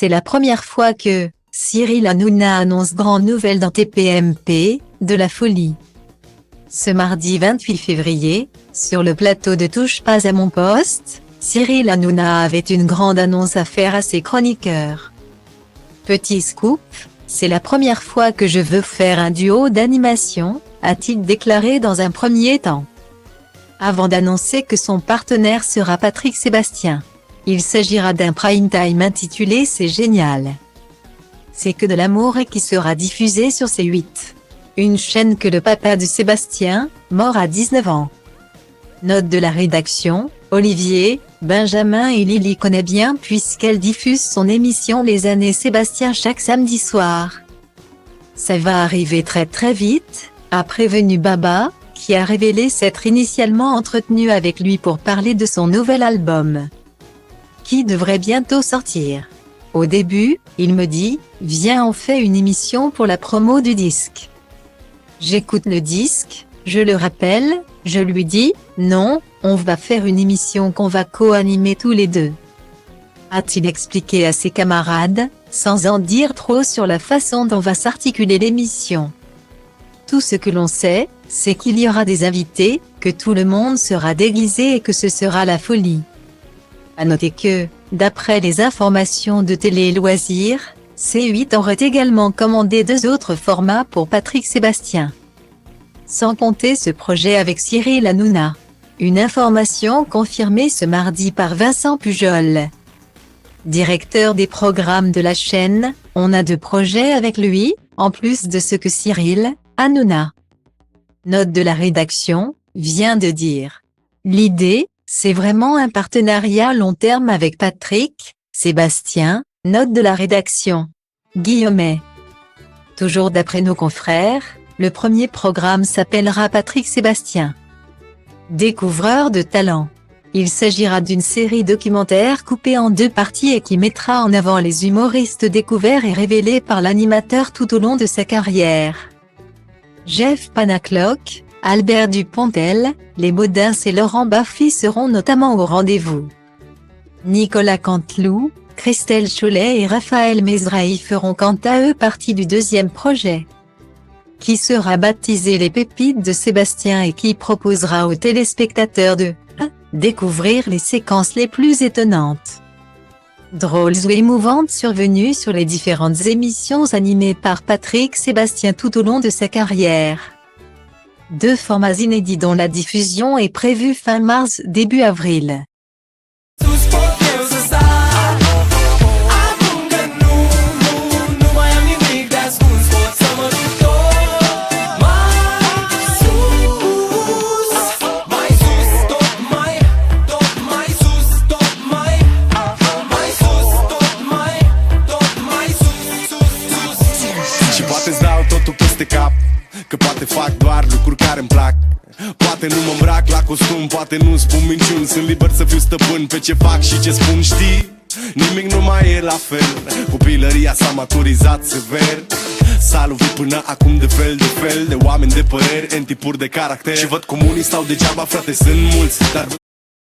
C'est la première fois que Cyril Hanouna annonce grande nouvelle dans TPMP, de la folie. Ce mardi 28 février, sur le plateau de Touche pas à mon poste, Cyril Hanouna avait une grande annonce à faire à ses chroniqueurs. Petit scoop, c'est la première fois que je veux faire un duo d'animation, a-t-il déclaré dans un premier temps. Avant d'annoncer que son partenaire sera Patrick Sébastien. Il s'agira d'un prime time intitulé C'est génial. C'est que de l'amour et qui sera diffusé sur C8. Une chaîne que le papa de Sébastien, mort à 19 ans. Note de la rédaction, Olivier, Benjamin et Lily connaît bien puisqu'elle diffuse son émission Les Années Sébastien chaque samedi soir. Ça va arriver très vite, a prévenu Baba, qui a révélé s'être initialement entretenu avec lui pour parler de son nouvel album, qui devrait bientôt sortir. Au début, il me dit, viens on fait une émission pour la promo du disque. J'écoute le disque, je le rappelle, je lui dis, non, on va faire une émission qu'on va co-animer tous les deux. A-t-il expliqué à ses camarades, sans en dire trop sur la façon dont va s'articuler l'émission. Tout ce que l'on sait, c'est qu'il y aura des invités, que tout le monde sera déguisé et que ce sera la folie. À noter que, d'après les informations de Télé Loisirs, C8 aurait également commandé 2 autres formats pour Patrick Sébastien. Sans compter ce projet avec Cyril Hanouna. Une information confirmée ce mardi par Vincent Pujol, directeur des programmes de la chaîne. On a 2 projets avec lui, en plus de ce que Cyril Hanouna, note de la rédaction, vient de dire. L'idée, c'est vraiment un partenariat long terme avec Patrick Sébastien, note de la rédaction. Guillemet. Toujours d'après nos confrères, le premier programme s'appellera Patrick Sébastien, découvreur de talent. Il s'agira d'une série documentaire coupée en 2 parties et qui mettra en avant les humoristes découverts et révélés par l'animateur tout au long de sa carrière. Jeff Panaclock, Albert Dupontel, les Baudins et Laurent Baffy seront notamment au rendez-vous. Nicolas Canteloup, Christelle Chollet et Raphaël Mesrahi feront quant à eux partie du 2e projet, qui sera baptisé Les Pépites de Sébastien et qui proposera aux téléspectateurs de découvrir les séquences les plus étonnantes, drôles ou émouvantes survenues sur les différentes émissions animées par Patrick Sébastien tout au long de sa carrière. 2 formats inédits dont la diffusion est prévue fin mars début avril. Poate-ți dau totul peste cap, că poate fac doar lucruri care-mi plac. Poate nu mă îmbrac la costum, poate nu spun minciuni. Sunt liber să fiu stăpân pe ce fac și ce spun, știi? Nimic nu mai e la fel, copilăria s-a maturizat sever. S-a lovit până acum de fel de oameni de păreri, în tipuri de caracter. Și văd comunii stau degeaba, frate, sunt mulți, dar